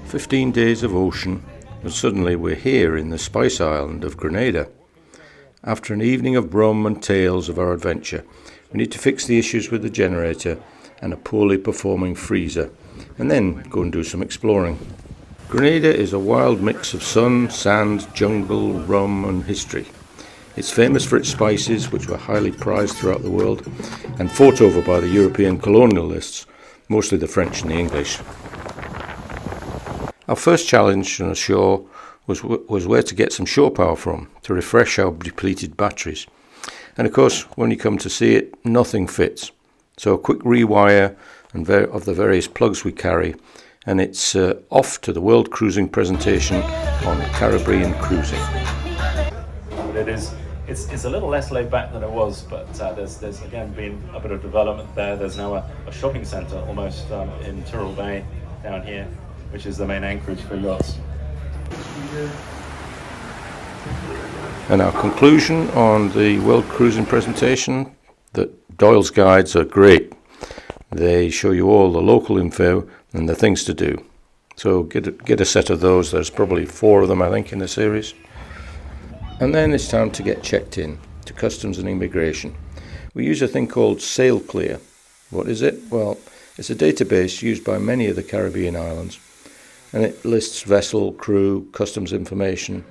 15 days of ocean, and suddenly we're here in the spice island of Grenada. After an evening of rum and tales of our adventure, we need to fix the issues with the generator and a poorly performing freezer, and then go and do some exploring. Grenada is a wild mix of sun, sand, jungle, rum and history. It's famous for its spices, which were highly prized throughout the world and fought over by the European colonialists, mostly the French and the English. Our first challenge on the shore was where to get some shore power from to refresh our depleted batteries. And of course, when you come to see it, nothing fits. So a quick rewire of the various plugs we carry, and it's off to the World Cruising presentation on Caribbean cruising. It's a little less laid back than it was, but there's again been a bit of development there. There's now a shopping centre almost in Tyrrell Bay down here, which is the main anchorage for yachts. And our conclusion on the World Cruising presentation, that Doyle's guides are great. They show you all the local info and the things to do. So get a set of those. There's probably 4 of them, I think, in the series. And then it's time to get checked in to Customs and Immigration. We use a thing called Sail Clear. What is it? Well, it's a database used by many of the Caribbean islands, and it lists vessel, crew, customs information.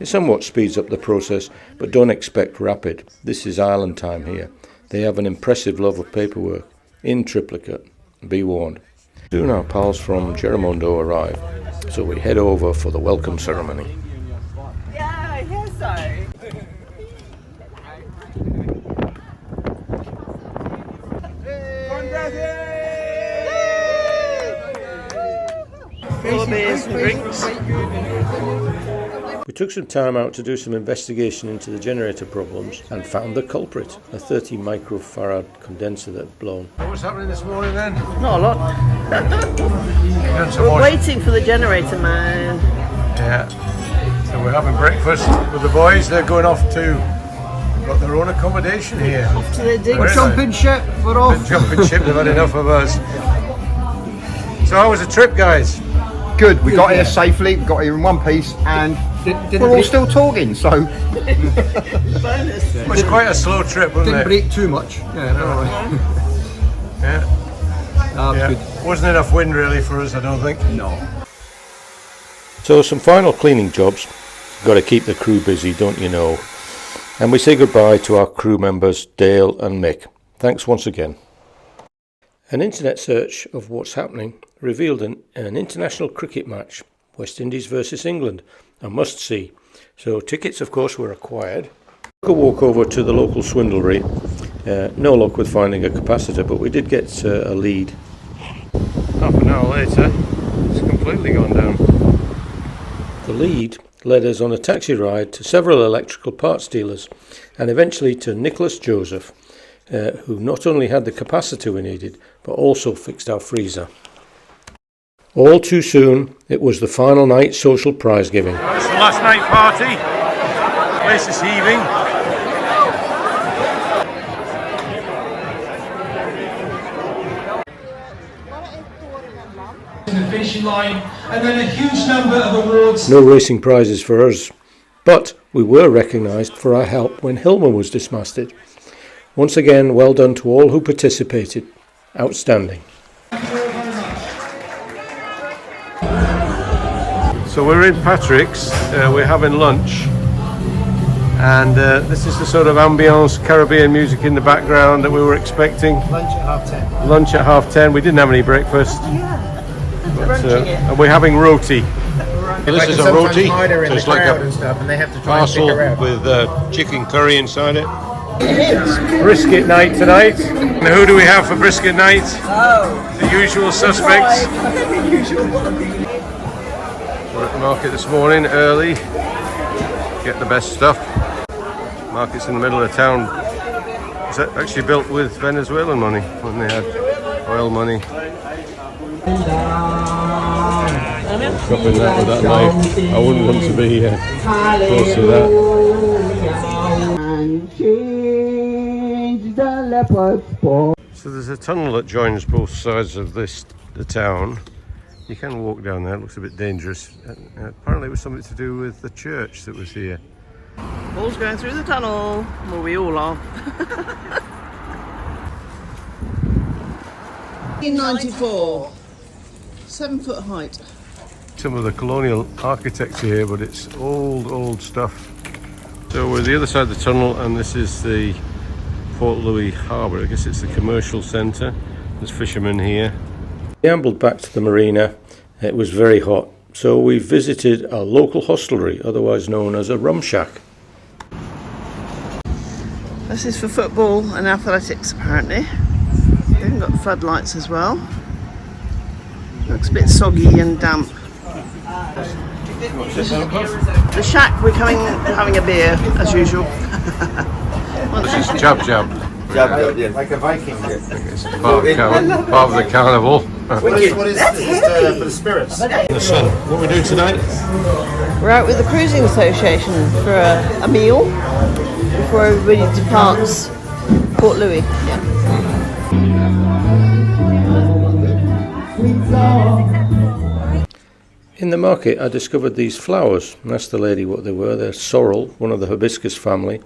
It somewhat speeds up the process, but don't expect rapid. This is island time here. They have an impressive love of paperwork, in triplicate. Be warned. Soon our pals from Geramondo arrive, so we head over for the welcome ceremony. Yeah, I hear so. We took some time out to do some investigation into the generator problems and found the culprit, a 30 microfarad condenser that had blown. What's happening this morning then? Not a lot. We're waiting for the generator, man. Yeah. So we're having breakfast with the boys. They're going off to got their own accommodation here. Off to the dig. Jumping ship. We're off. The jumping ship. They've had enough of us. So how was the trip, guys? Good. We got here safely. We got here in one piece, and we're all still talking. So Bonus. it was quite a slow trip, wasn't it? Didn't break too much. Yeah. Yeah. Good. Wasn't enough wind really for us, I don't think. No. So some final cleaning jobs. Got to keep the crew busy, don't you know? And we say goodbye to our crew members Dale and Mick. Thanks once again. An internet search of what's happening revealed an international cricket match, West Indies versus England, a must-see. So tickets, of course, were acquired. Took a walk over to the local swindlery. No luck with finding a capacitor, but we did get a lead. Half an hour later, it's completely gone down. The lead led us on a taxi ride to several electrical parts dealers and eventually to Nicholas Joseph, who not only had the capacitor we needed, but also fixed our freezer. All too soon, it was the final night social prize giving. It's the last night party. Place is heaving. The finishing line, and then a huge number of awards. No racing prizes for us, but we were recognised for our help when Hilma was dismasted. Once again, well done to all who participated. Outstanding. So we're in Patrick's, we're having lunch, and this is the sort of ambience, Caribbean music in the background that we were expecting. Lunch at 10:30. We didn't have any breakfast, but, and we're having roti. This is a roti, so it's like a parcel with chicken curry inside it. Brisket night tonight. And who do we have for brisket night? The usual suspects. We're at the market this morning early. Get the best stuff. Market's in the middle of town. It's actually built with Venezuelan money when they had oil money. Chopping that with that knife. I wouldn't want to be close to that. So there's a tunnel that joins both sides of the town, You can walk down there, it looks a bit dangerous. Apparently it was something to do with the church that was here. Paul's going through the tunnel. Well, we all are. 1994. 7 foot height. Some of the colonial architecture here, but it's old stuff. So we're at the other side of the tunnel, and this is the Port Louis Harbour. I guess it's the commercial centre. There's fishermen here. We ambled back to the marina. It was very hot, so we visited a local hostelry, otherwise known as a rum shack. This is for football and athletics, apparently. They've got floodlights as well. Looks a bit soggy and damp. This is the shack. We're having a beer as usual. This is Jab. Like a Viking. It's part of the carnival. What is this for the spirits? The sun. What are we doing tonight? We're out with the Cruising Association for a meal before everybody departs Port Louis. Yeah. In the market I discovered these flowers, and asked the lady what they were. They're sorrel, one of the hibiscus family,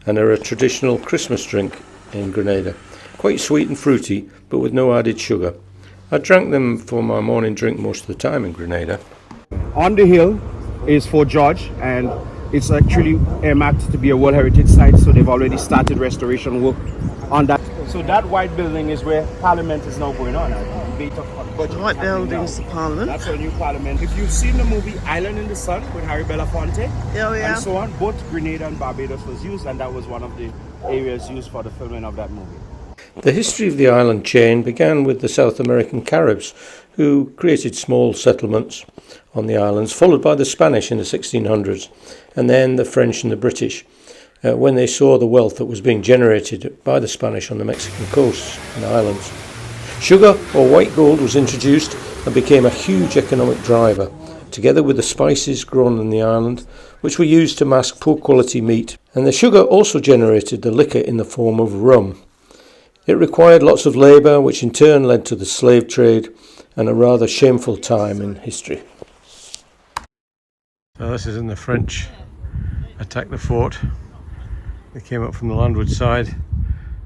and they're a traditional Christmas drink in Grenada. Quite sweet and fruity, but with no added sugar. I drank them for my morning drink most of the time in Grenada. On the hill is Fort George, and it's actually earmarked to be a World Heritage Site, so they've already started restoration work on that. So that white building is where Parliament is now going on. The white building is the Parliament. That's our new Parliament. If you've seen the movie Island in the Sun with Harry Belafonte and so on, both Grenada and Barbados was used, and that was one of the areas used for the filming of that movie. The history of the island chain began with the South American Caribs, who created small settlements on the islands, followed by the Spanish in the 1600s, and then the French and the British, when they saw the wealth that was being generated by the Spanish on the Mexican coasts and islands. Sugar, or white gold, was introduced and became a huge economic driver, together with the spices grown on the island, which were used to mask poor quality meat. And the sugar also generated the liquor in the form of rum. It required lots of labour, which in turn led to the slave trade and a rather shameful time in history. Now this is when the French attacked the fort. They came up from the landward side.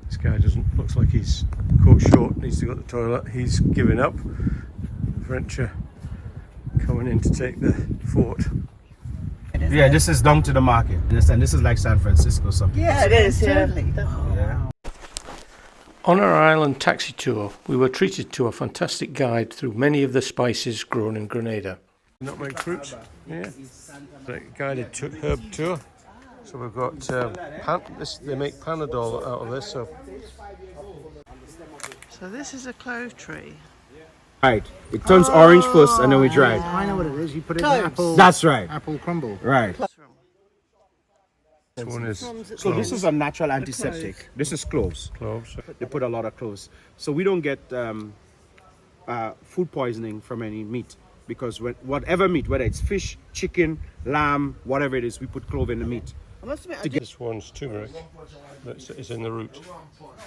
This guy looks like he's caught short, needs to go to the toilet. He's giving up. The French are coming in to take the fort. Yeah, this is down to the market. And this is like San Francisco. Something. Yeah, it is. Yeah. On our island taxi tour, we were treated to a fantastic guide through many of the spices grown in Grenada. Nutmeg fruit, yeah. The guided herb tour. So we've got they make Panadol out of this. So this is a clove tree. Right. It turns orange first, and then we dry it. I know what it is. You put it in apple. That's right. Apple crumble. Right. this one is So this is a natural antiseptic. This is cloves. cloves. They put a lot of cloves, so we don't get food poisoning from any meat, because whatever meat, whether it's fish, chicken, lamb, whatever it is, we put clove in the meat. This one's turmeric. It's in the root.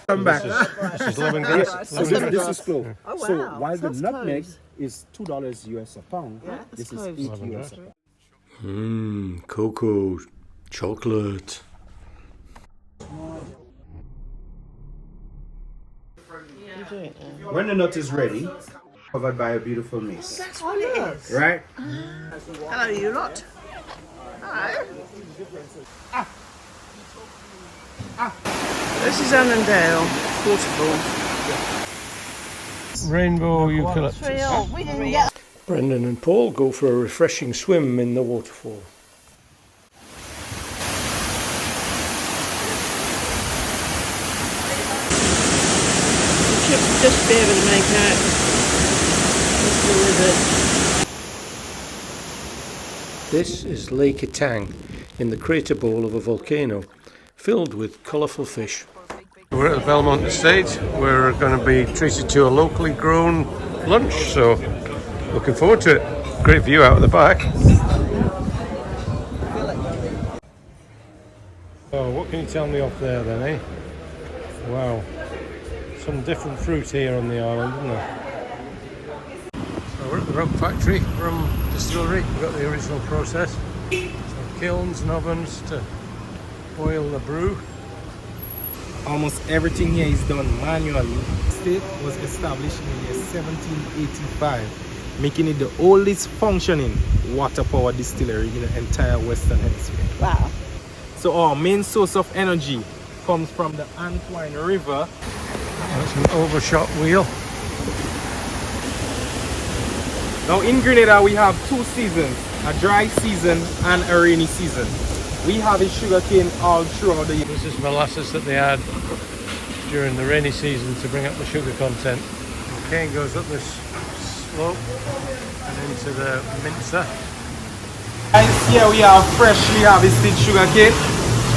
Come back. This is lemongrass. This is clove. Oh, wow. So while the That's nutmeg cloves. is $2 US a pound, this is cloves. $8 US a pound. Cocoa, chocolate. When the nut is ready, covered by a beautiful mace. That's what it is. Right? Hello, you lot. Hello. This is Annandale waterfall. Rainbow eucalyptus. We didn't get. Brendan and Paul go for a refreshing swim in the waterfall. You should just be able to make out the river. This is Lake Etang in the crater bowl of a volcano, filled with colourful fish. We're at the Belmont Estate. We're going to be treated to a locally grown lunch, so looking forward to it. Great view out of the back. Oh, what can you tell me off there then, eh? Wow. Some different fruit here on the island, isn't there? So we're at the rum factory, rum distillery. We've got the original process. So kilns and ovens to boil the brew. Almost everything here is done manually. The state was established in the year 1785, making it the oldest functioning water power distillery in the entire Western Hemisphere. Wow. So our main source of energy comes from the Antwine River. That's an overshot wheel. Now in Grenada we have two seasons, a dry season and a rainy season. We have a sugarcane all throughout the year. This is molasses that they add during the rainy season to bring up the sugar content. The cane goes up this slope and into the mincer. Guys, here we have freshly harvested sugarcane,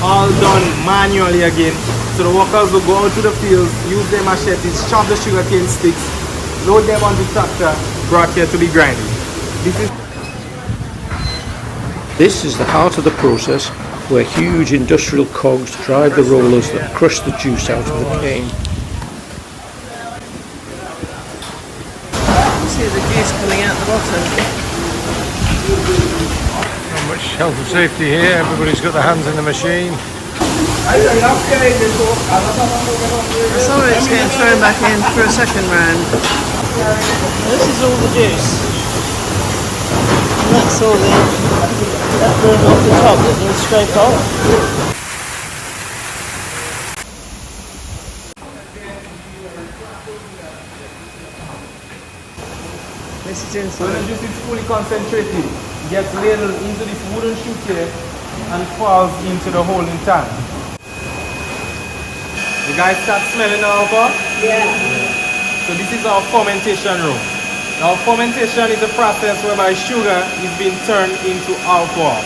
all done manually again. So the workers will go out to the fields, use their machetes, chop the sugarcane sticks, load them on the tractor, brought here to be grinded. This is the heart of the process, where huge industrial cogs drive the rollers that crush the juice out of the cane. You see the juice coming out the bottom. Not much health and safety here, everybody's got their hands in the machine. Some of it's getting thrown back in for a second round. This is all the juice. And that's all that burns off the top that goes straight off. This is inside. When the juice is fully concentrated, it gets ladled into this wooden chute here and falls into the holding tank. You guys start smelling the alcohol? Yeah. So this is our fermentation room. Now fermentation is a process whereby sugar is being turned into alcohol.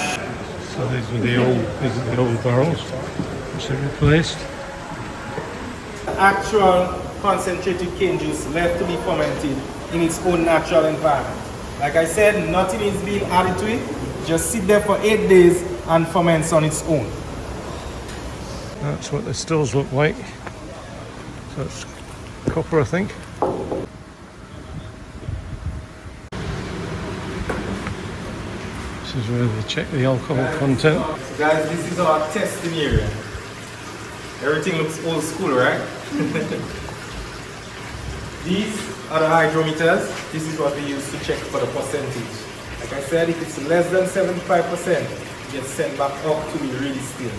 So these are the old barrels which are replaced. Actual concentrated cane juice left to be fermented in its own natural environment. Like I said, nothing is being added to it. Just sit there for 8 days and ferments on its own. That's what the stills look like. So it's copper, I think. This is where they check the alcohol content. So guys, this is our testing area. Everything looks old school, right? These are the hydrometers. This is what we use to check for the percentage. Like I said, if it's less than 75%, it gets sent back up to be really still.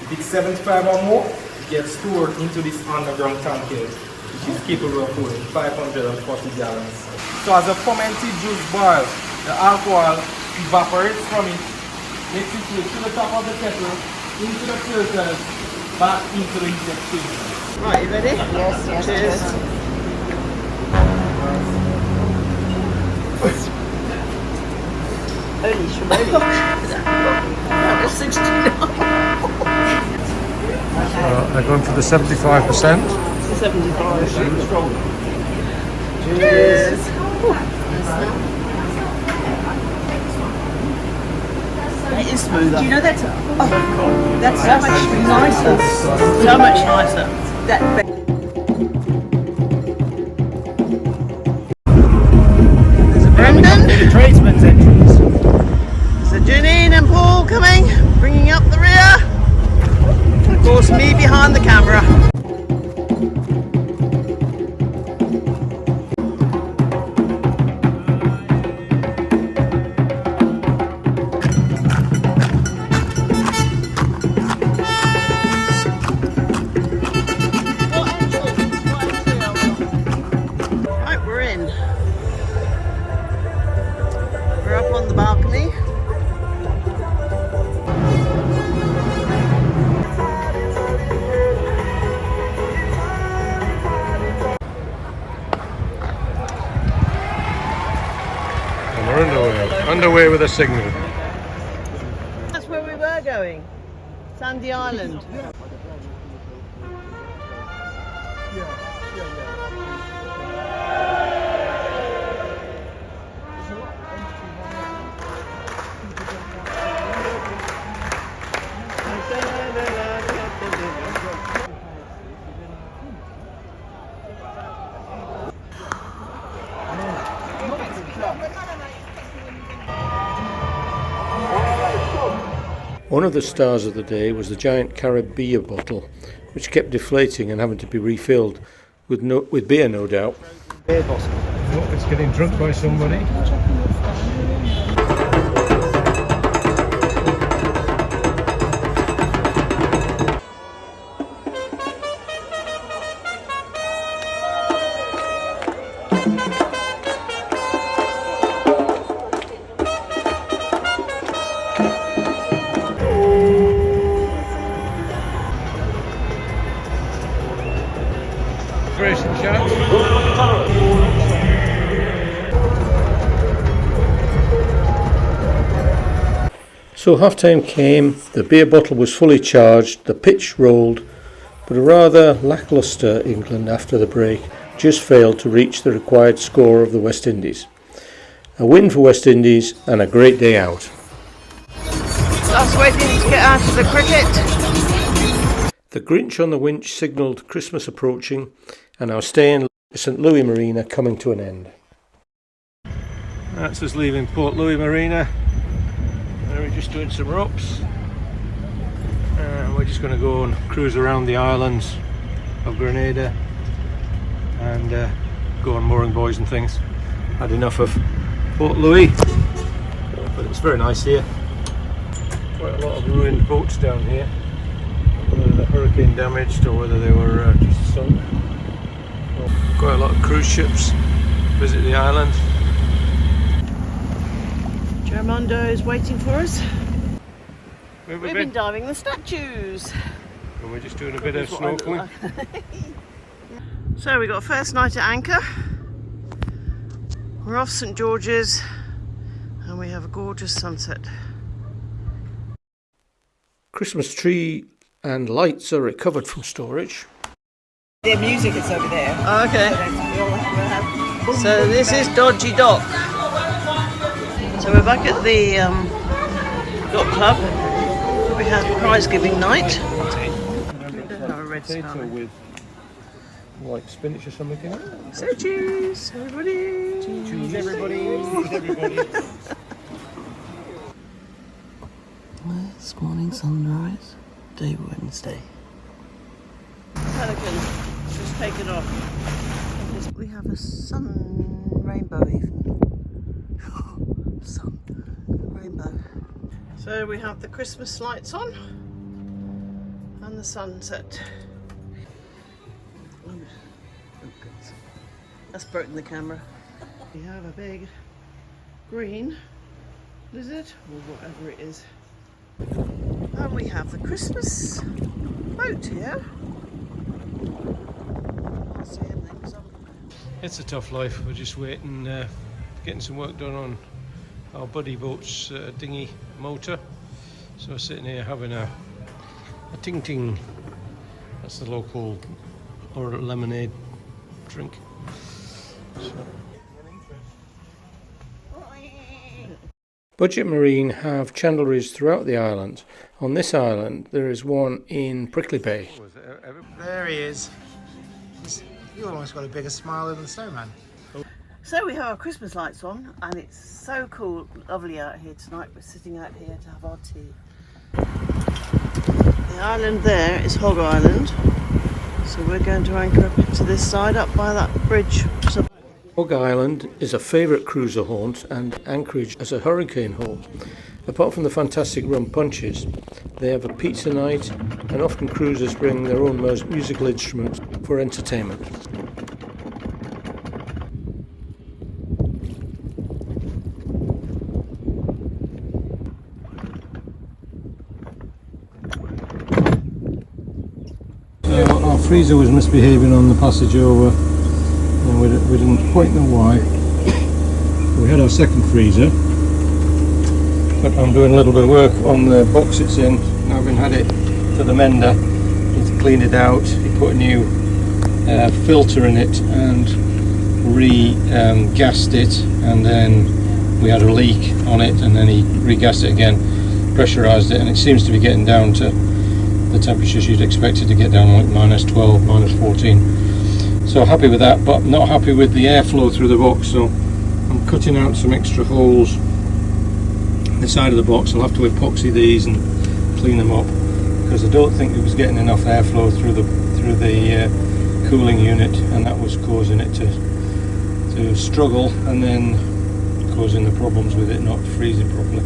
If it's 75 or more, it gets stored into this underground tank here, which is capable of holding 540 gallons. So as the fermented juice boils, the alcohol evaporates from it, makes its way to the top of the kettle, into the filters, back into the heat exchanger. Right, you ready? Yes, yes. Cheers. Holy shmoly. That was 69. They're going for the 75%. 75. Cheers. It is smoother. Do you know that's so much nicer. So much nicer. That Brendan? The tradesman's entrance. So Janine and Paul coming, bringing up the rear. Of course, me behind the camera. Right, we're in. We're up on the balcony. And we're underway with a signal. That's where we were going. Sandy Island. One of the stars of the day was the giant Caribbean beer bottle, which kept deflating and having to be refilled with beer, no doubt. Oh, it's getting drunk by somebody. So half-time came, the beer bottle was fully charged, the pitch rolled, but a rather lacklustre England after the break just failed to reach the required score of the West Indies. A win for West Indies and a great day out. Last waiting to get out of the cricket. The Grinch on the winch signalled Christmas approaching and our stay in St Louis Marina coming to an end. That's us leaving Port Louis Marina. We're just doing some ropes and we're just going to go and cruise around the islands of Grenada and go on mooring buoys and things. Had enough of Port Louis, but it's very nice here. Quite a lot of ruined boats down here, whether they're hurricane damaged or whether they were just sunk. Quite a lot of cruise ships visit the island. Germondo is waiting for us. We've been diving the statues. And we're just doing a bit of snorkeling. So we got first night at anchor. We're off St George's and we have a gorgeous sunset. Christmas tree and lights are recovered from storage. Their music is over there. Oh, okay. So this is Dodgy Dock. So we're back at the yacht club. We had prize giving night. Have a red Potato with like spinach or something in it. So cheers, everybody. Cheers, everybody. This morning sunrise, day Wednesday. Pelican just taken off. We have a sun rainbow even. Sun rainbow. So we have the Christmas lights on and the sunset. Oh, goodness. That's broken the camera. We have a big green lizard or whatever it is. And we have the Christmas boat here. Can't see anything, so It's a tough life. We're just waiting, getting some work done on our buddy boat's dinghy motor. So we're sitting here having a ting ting. That's the local or lemonade drink. So. Budget Marine have chandleries throughout the island. On this island there is one in Prickly Bay. There he is. You almost got a bigger smile than the snowman. So we have our Christmas lights on and it's so cool, lovely out here tonight. We're sitting out here to have our tea. The island there is Hog Island. So we're going to anchor up to this side up by that bridge. Hog Island is a favourite cruiser haunt and anchorage as a hurricane hole. Apart from the fantastic rum punches, they have a pizza night and often cruisers bring their own musical instruments for entertainment. Our freezer was misbehaving on the passage over and we didn't quite know why. We had our second freezer, but I'm doing a little bit of work on the box it's in. Now I've had it to the mender, he's cleaned it out, he put a new filter in it and re-gassed it, and then we had a leak on it and then he re-gassed it again, pressurised it, and it seems to be getting down to the temperatures you'd expect it to get down, like minus 12, minus 14. So happy with that, but not happy with the airflow through the box, so I'm cutting out some extra holes in the side of the box. I'll have to epoxy these and clean them up, because I don't think it was getting enough airflow through the cooling unit, and that was causing it to struggle, and then causing the problems with it not freezing properly.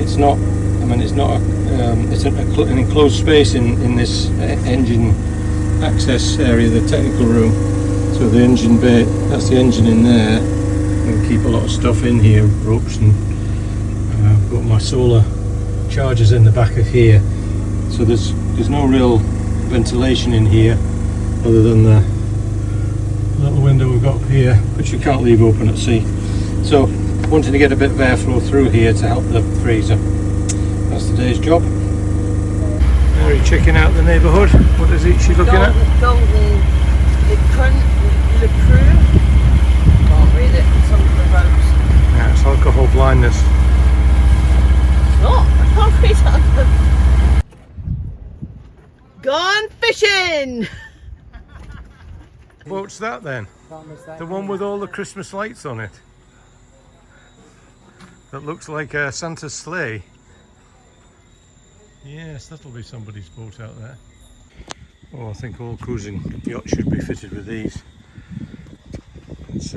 It's not, I mean, it's not it's an enclosed space in this engine access area, the technical room. So the engine bay, that's the engine in there. I can keep a lot of stuff in here, ropes, and I've got my solar chargers in the back of here. So there's no real ventilation in here other than the little window we've got up here, which you can't leave open at sea. So wanting to get a bit of airflow through here to help the freezer. That's the day's job. Mary checking out the neighbourhood. What is she looking at? Golden Le Cru. Can't read it. It's under the ropes. Yeah, it's alcohol blindness. What? I can't read it. Gone fishing! What boat's that then? The one with all the Christmas lights on it. That looks like Santa's sleigh. Yes, that'll be somebody's boat out there. Oh, I think all cruising yachts should be fitted with these. It's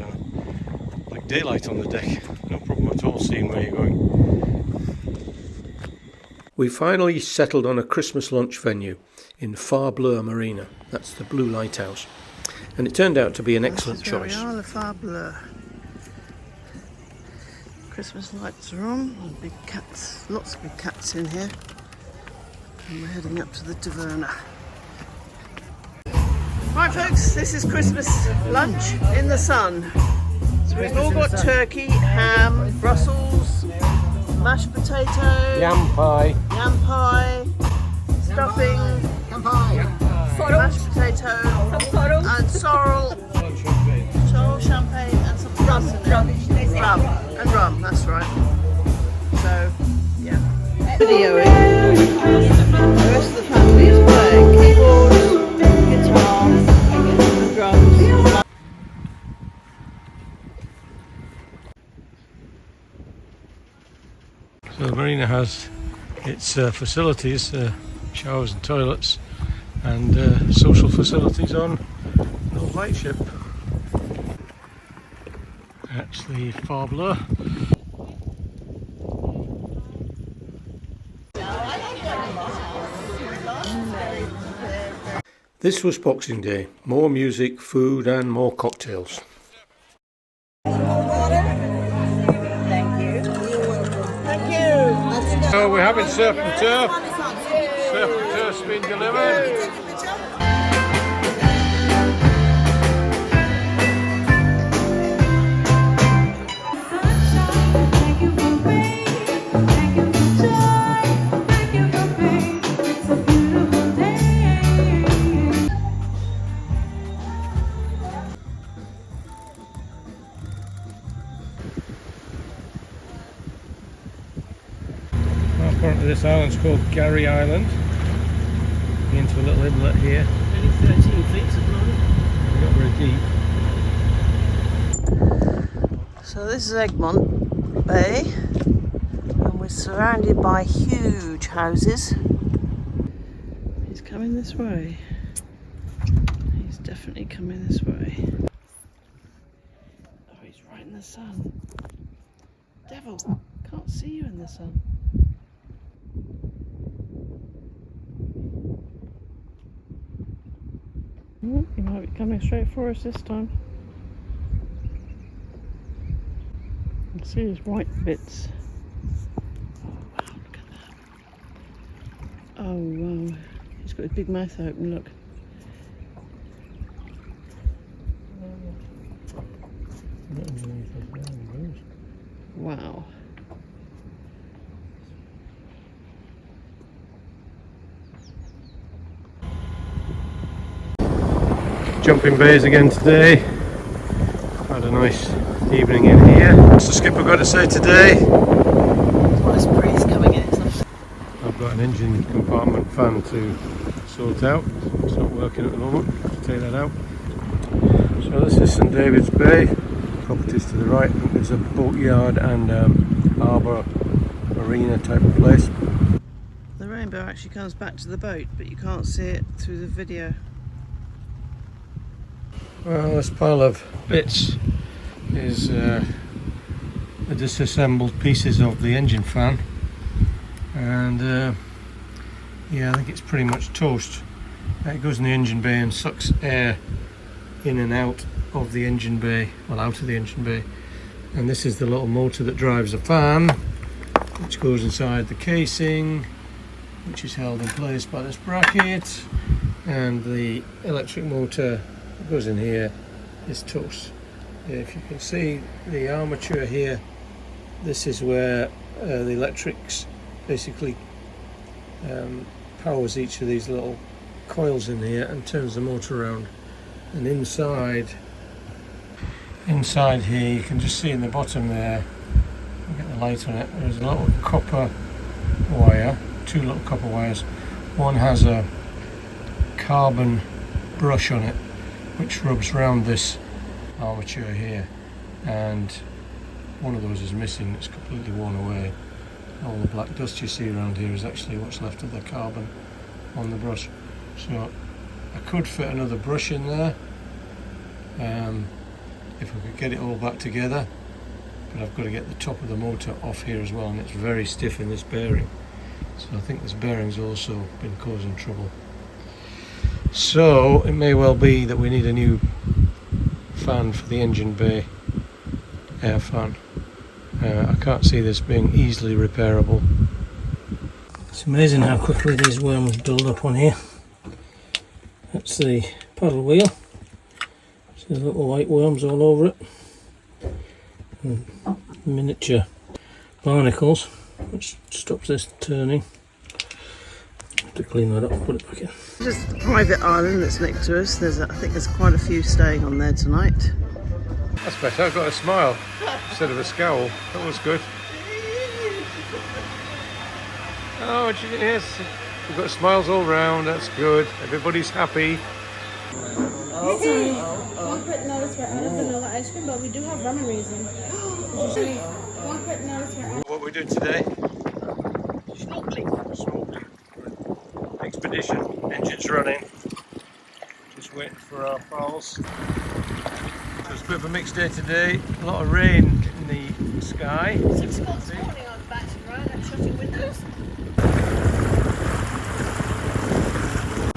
like daylight on the deck. No problem at all seeing where you're going. We finally settled on a Christmas lunch venue in Phase Bleu Marina. That's the Blue Lighthouse. And it turned out to be an excellent choice. There we are, the Phase Bleu. Christmas lights are on, and big cats, lots of big cats in here. And we're heading up to the taverna. Right folks, this is Christmas lunch in the sun. So we've all got turkey, ham, Brussels, mashed potato, Yam pie, stuffing, mashed potato, and sorrel champagne, and some rum in there. Rum, that's right. So, yeah. Videoing. The rest of the family is playing keyboards, guitar, drums. So the marina has its facilities, showers and toilets, and social facilities on the lightship. That's the Phase Bleu. This was Boxing Day. More music, food and more cocktails. So we're having surf and turf. Surf and turf's been delivered. Apparently this island's called Gary Island. Into a little inlet here. Only 13 feet at the moment. Not very deep. So this is Egmont Bay, and we're surrounded by huge houses. He's coming this way. He's definitely coming this way. Oh, he's right in the sun. Devil, can't see you in the sun. He might be coming straight for us this time. You can see his white bits. Oh wow, look at that. Oh wow, he's got his big mouth open, look. Wow. Jumping bays again today. Had a nice evening in here. What's the skipper got to say today? What is breeze coming in? I've got an engine compartment fan to sort out. It's not working at the moment. Take that out. So this is St David's Bay. Properties to the right. I think there's a boatyard and harbour marina type of place. The rain rainbow actually comes back to the boat, but you can't see it through the video. Well, this pile of bits is the disassembled pieces of the engine fan, and yeah, I think it's pretty much toast. It goes in the engine bay and sucks air in and out of the engine bay, well, out of the engine bay. And this is the little motor that drives the fan, which goes inside the casing, which is held in place by this bracket, and the electric motor that goes in here is toast. If you can see the armature here, this is where the electrics basically powers each of these little coils in here and turns the motor around. And inside here, you can just see in the bottom there, I'll get the light on it, there's a little copper wire, two little copper wires. One has a carbon brush on it which rubs around this armature here, and one of those is missing. It's completely worn away. All the black dust you see around here is actually what's left of the carbon on the brush. So I could fit another brush in there if we could get it all back together, but I've got to get the top of the motor off here as well, and it's very stiff in this bearing, so I think this bearing's also been causing trouble. So it may well be that we need a new fan for the engine bay, air fan. I can't see this being easily repairable. It's amazing how quickly these worms build up on here. That's the paddle wheel. There's little white worms all over it. And miniature barnacles, which stops this turning. Have to clean that up and put it back in. Just a private island that's next to us. I think there's quite a few staying on there tonight. That's better. I've got a smile instead of a scowl. That was good. Oh, yes. We've got smiles all round. That's good. Everybody's happy. One quick notice, we're out of vanilla ice cream, but we do have rum and raisin. One quick notice, we're out. What we're doing today? Snorkeling. Expedition. Engines running. Just waiting for our pals. So it's a bit of a mixed day today. A lot of rain in the sky. 6 o'clock this morning on the back to the right, I'm shutting windows.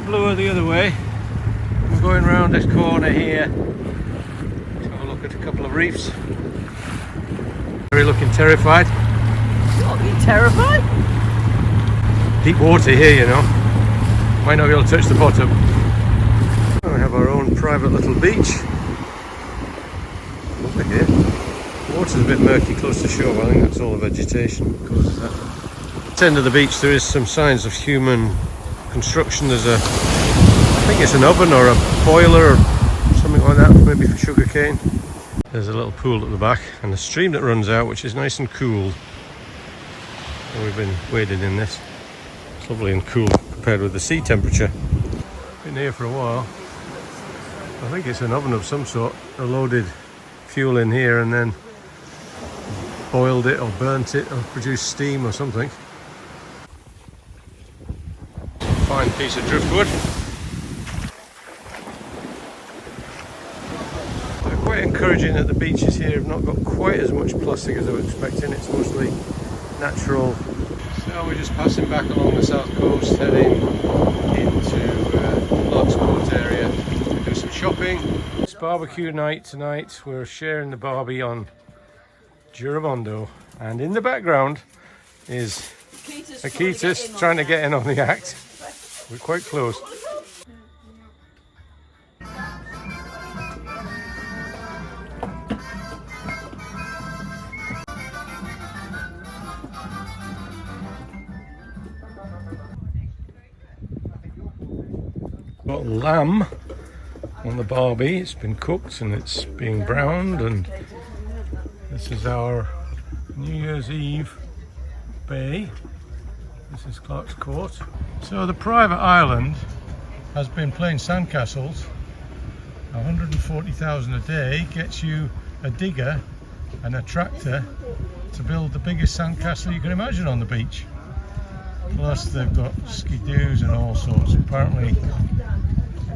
Blew the other way. We're going round this corner here to have a look at a couple of reefs. Very looking terrified. What, you terrified? Deep water here, you know. Might not be able to touch the bottom. We have our own private little beach. Lovely here. Water's a bit murky close to shore, but I think that's all the vegetation that causes that. At the end of the beach there is some signs of human construction. There's I think it's an oven or a boiler or something like that, maybe for sugar cane. There's a little pool at the back and a stream that runs out, which is nice and cool. And we've been wading in this. It's lovely and cool compared with the sea temperature. Been here for a while. I think it's an oven of some sort. I loaded fuel in here and then boiled it or burnt it or produced steam or something. Fine piece of driftwood. They're quite encouraging that the beaches here have not got quite as much plastic as I was expecting. It's mostly natural. So we're just passing back along the south coast, heading into Lark's Court area to do some shopping. It's barbecue night tonight. We're sharing the barbie on Giramondo, and in the background is Akitas trying to get in on the act. We're quite close. Got lamb on the barbie. It's been cooked and it's being browned, and this is our New Year's Eve bay. This is Clark's Court. So the private island has been playing sandcastles. 140,000 a day gets you a digger and a tractor to build the biggest sandcastle you can imagine on the beach. Plus they've got ski-doos and all sorts. Apparently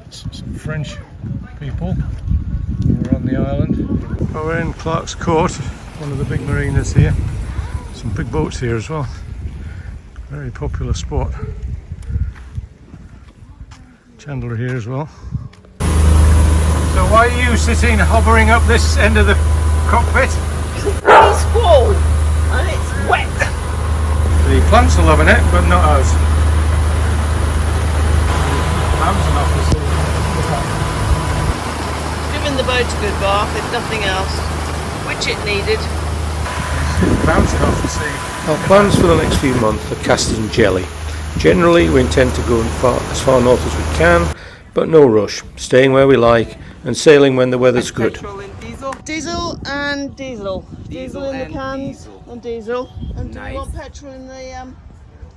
some French people who are on the island. Well, we're in Clark's Court, one of the big marinas here. Some big boats here as well. Very popular spot. Chandler here as well. So why are you sitting hovering up this end of the cockpit? Pretty squall and it's wet. The plants are loving it, but not us. Bouncing off the sea. Giving the boat a good bath, if nothing else, which it needed. Bouncing off the sea. Our plans for the next few months are casting jelly. Generally, we intend to go as far north as we can, but no rush, staying where we like and sailing when the weather's good. Diesel and diesel. Diesel in the cans diesel. and diesel. And Nice. do we want petrol in the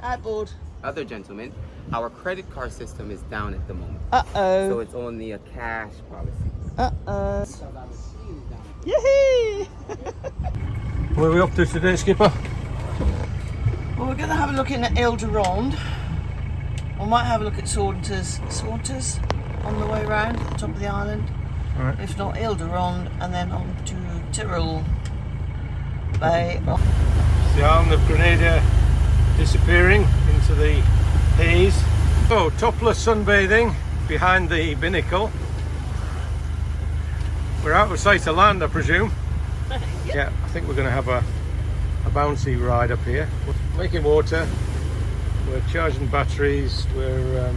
outboard? Other gentlemen, our credit card system is down at the moment. Uh-oh. So it's only a cash policy. Uh-oh. Yee-hee! Where are we up to today, Skipper? Well, we're going to have a look in at Ile de Ronde. We might have a look at Saunders on the way round at the top of the island. Right. If not, Ile de Ronde, and then on to Tyrrell Bay. The island of Grenada disappearing into the haze. So, topless sunbathing behind the binnacle. We're out of sight of land, I presume. Yeah, I think we're going to have a bouncy ride up here. We're making water, we're charging batteries, we're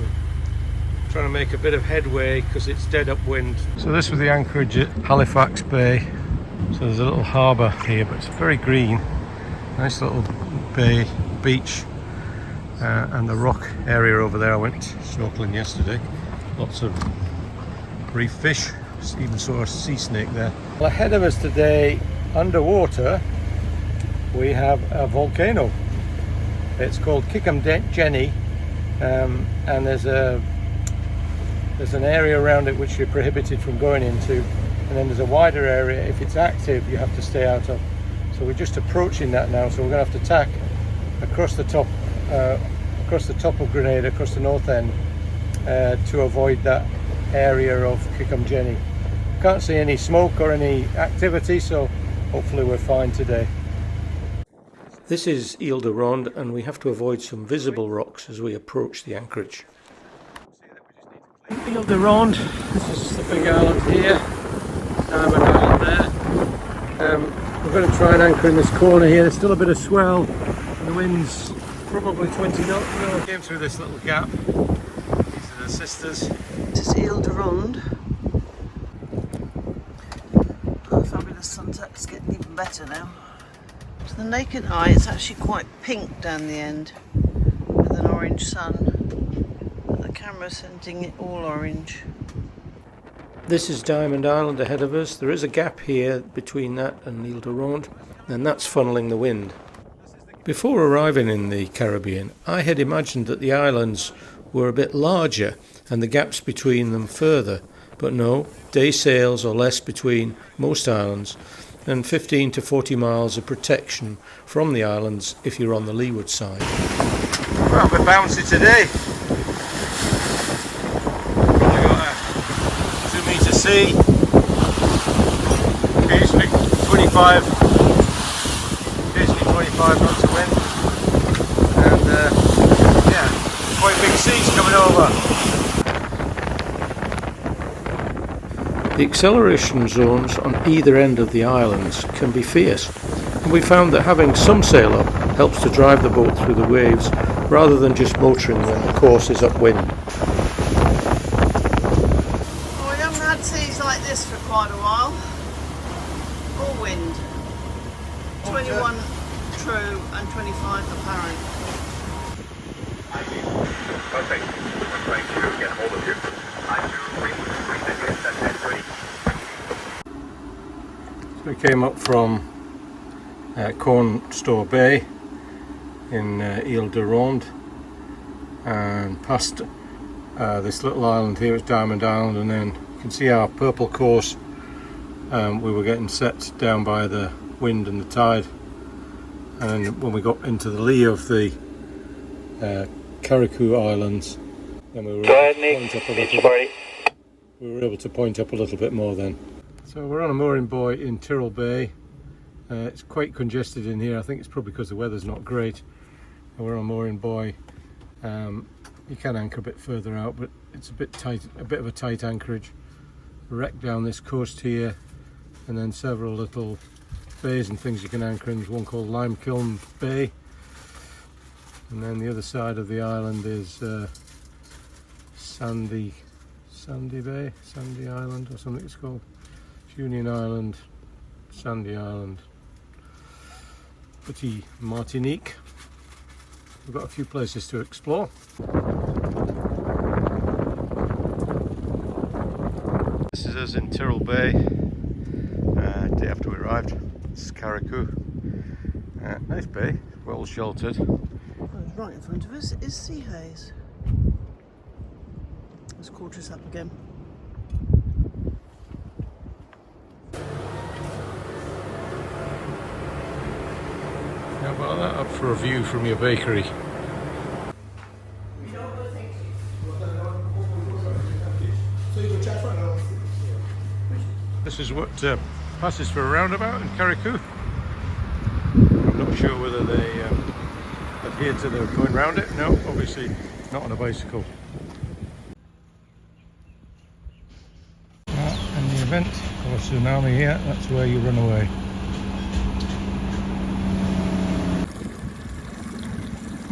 trying to make a bit of headway because it's dead upwind. So this was the anchorage at Halifax Bay. So there's a little harbour here, but it's very green. Nice little bay, beach, and the rock area over there. I went snorkeling yesterday. Lots of reef fish, even saw a sea snake there. Well, ahead of us today, underwater, we have a volcano. It's called Jenny, and there's an area around it which you're prohibited from going into, and then there's a wider area if it's active you have to stay out of. So we're just approaching that now, so we're going to have to tack across the top of Grenada, across the north end, to avoid that area of Jenny. Can't see any smoke or any activity, so hopefully we're fine today. This is Ile de Ronde, and we have to avoid some visible rocks as we approach the anchorage. Ile de Ronde, this is the big island here, Diamond Island there. We're going to try and anchor in this corner here. There's still a bit of swell, and the wind's probably 20 knots. We came through this little gap. These are the sisters. This is Ile de Ronde. Oh, fabulous sunset, it's getting even better now. To the naked eye, it's actually quite pink down the end with an orange sun. But the camera's sending it all orange. This is Diamond Island ahead of us. There is a gap here between that and Ile de Ronde, and that's funneling the wind. Before arriving in the Caribbean, I had imagined that the islands were a bit larger and the gaps between them further, but no, day sails or less between most islands, and 15 to 40 miles of protection from the islands if you're on the leeward side. Well, we're bouncy today. We've got a 2 metre sea, occasionally 25 knots of wind, and yeah, quite big seas coming over. The acceleration zones on either end of the islands can be fierce, and we found that having some sail up helps to drive the boat through the waves rather than just motoring when the course is upwind. Well, we haven't had seas like this for quite a while. All wind. 21 true and 25 apparent. Perfect. I'm trying to get hold of you. We came up from Cornstore Bay in Ile de Ronde and past this little island here, it's Diamond Island, and then you can see our purple course. We were getting set down by the wind and the tide, and when we got into the lee of the Carriacou Islands, and we were able to point up a little bit more then. So we're on a mooring buoy in Tyrrell Bay. It's quite congested in here. I think it's probably because the weather's not great. We're on a mooring buoy. You can anchor a bit further out, but it's a bit tight, a bit of a tight anchorage. Wreck down this coast here, and then several little bays and things you can anchor in. There's one called Limekiln Bay, and then the other side of the island is Sandy Bay, Sandy Island or something it's called. Union Island, Sandy Island, Petit Martinique. We've got a few places to explore. This is us in Tyrrell Bay, day after we arrived. This is Carriacou. Nice bay, well sheltered. Right in front of us is Sea Haze. Let's quarter us up again. How about that up for a view from your bakery? This is what passes for a roundabout in Carriacou. I'm not sure whether they adhere to the going round it. No, obviously not on a bicycle. In the event of a tsunami here, that's where you run away.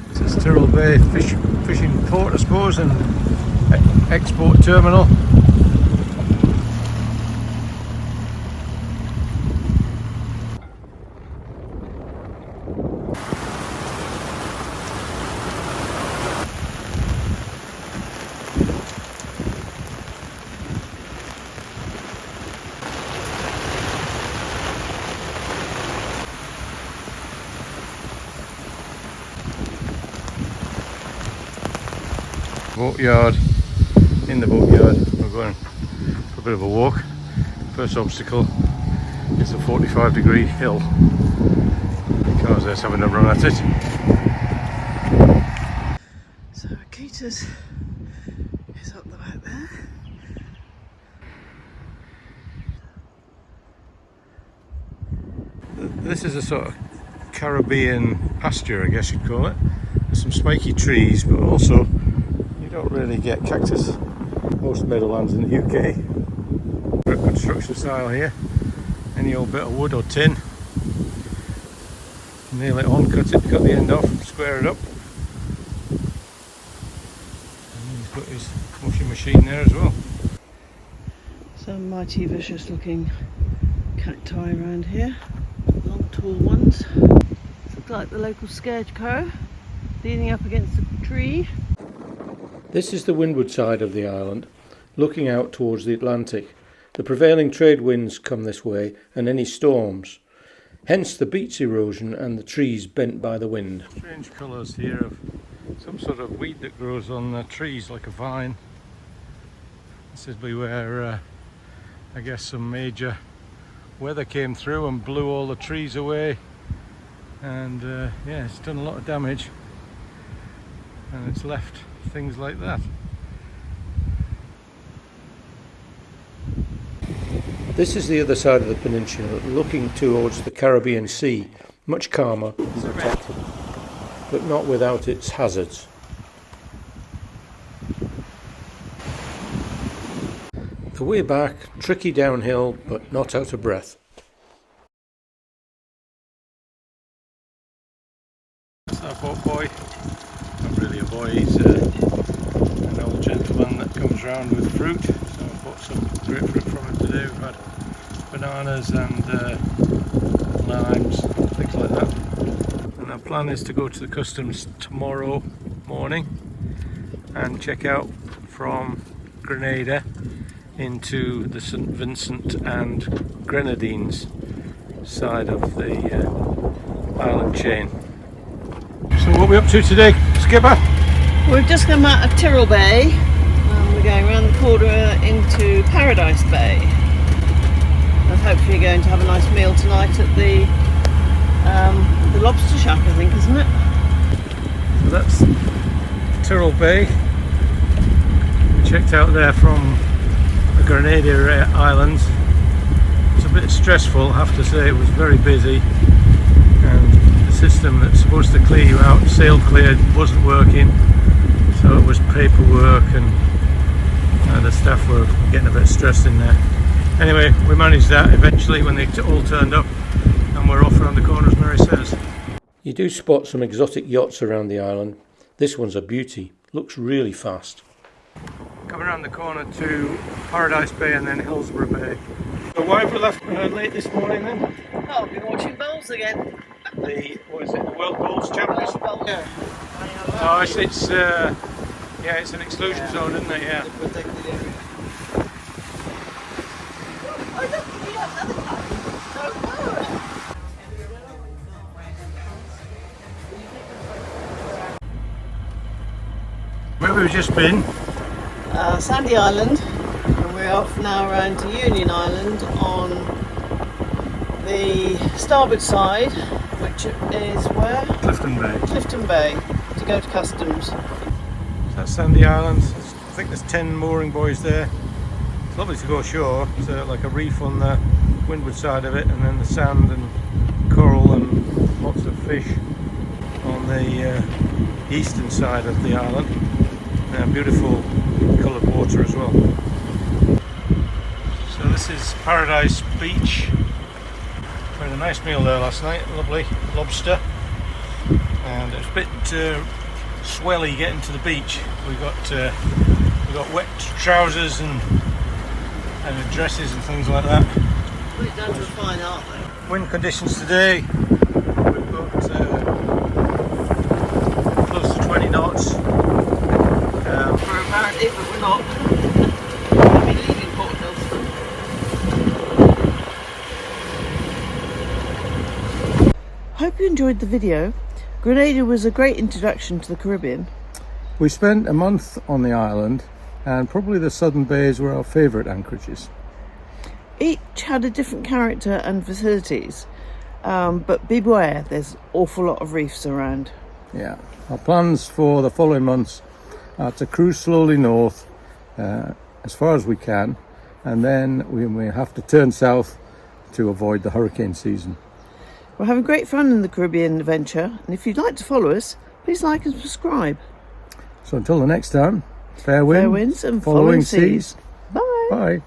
This is Tyrrell Bay fishing port, I suppose, and export terminal. Boatyard. In the boatyard, we're going for a bit of a walk. First obstacle is a 45-degree hill. The car's there's having a run at it. So Akita's is up the back there. This is a sort of Caribbean pasture, I guess you'd call it. There's some spiky trees, but also you don't really get cactus most meadowlands in the UK. Construction style here. Any old bit of wood or tin, nail it on, cut the end off, square it up. And he's got his washing machine there as well. Some mighty vicious looking cacti around here. Long tall ones. Looks like the local scarecrow leaning up against a tree. This is the windward side of the island, looking out towards the Atlantic. The prevailing trade winds come this way, and any storms. Hence the beach erosion and the trees bent by the wind. Strange colours here of some sort of weed that grows on the trees like a vine. This is where I guess some major weather came through and blew all the trees away, and yeah, it's done a lot of damage, and it's left things like that. This is the other side of the peninsula, looking towards the Caribbean Sea, much calmer and protected, but not without its hazards. The way back, tricky downhill, but not out of breath. That's our boat boy. Not really a boy, he's an old gentleman that comes round with fruit. So I bought some grapefruit from him today. We've had bananas and limes, things like that. And our plan is to go to the customs tomorrow morning and check out from Grenada into the St. Vincent and Grenadines side of the island chain. So what are we up to today, Skipper? We've just come out of Tyrrell Bay and we're going around the corner into Paradise Bay. And hopefully going to have a nice meal tonight at the lobster shack, I think, isn't it? So that's Tyrrell Bay. We checked out there from the Grenada Islands. It's a bit stressful, I have to say. It was very busy, and the system that's supposed to clear you out, sail cleared, wasn't working, so it was paperwork, and the staff were getting a bit stressed in there. Anyway, we managed that eventually when they all turned up, and we're off around the corner, as Mary says. You do spot some exotic yachts around the island. This one's a beauty, looks really fast. Coming around the corner to Paradise Bay and then Hillsborough Bay. So why have we left late this morning then? Oh, I've been watching bowls again. What is it, the World Bowls Championship? Yeah. Oh, it's yeah, it's an exclusion zone, isn't it? Yeah. Where have we just been? Sandy Island, and we're off now around to Union Island on the starboard side, which is where? Clifton Bay. Clifton Bay, to go to customs. That's Sandy Island. I think there's 10 mooring buoys there. It's lovely to go ashore. It's like a reef on the windward side of it, and then the sand and coral and lots of fish on the eastern side of the island. Beautiful coloured water as well. So this is Paradise Beach. We had a nice meal there last night, lovely lobster, and it's a bit swelly getting to the beach. We got wet trousers and dresses and things like that. Put it down to a fine art though. Wind conditions today, we've got close to 20 knots. We're about it, but we're not. We'll be leaving Port Nelson. Hope you enjoyed the video. Grenada was a great introduction to the Caribbean. We spent a month on the island, and probably the southern bays were our favourite anchorages. Each had a different character and facilities, but beware, there's an awful lot of reefs around. Yeah, our plans for the following months are to cruise slowly north as far as we can, and then we have to turn south to avoid the hurricane season. We're having great fun in the Caribbean adventure, and if you'd like to follow us, please like and subscribe. So until the next time, fair winds and following seas. Bye. Bye.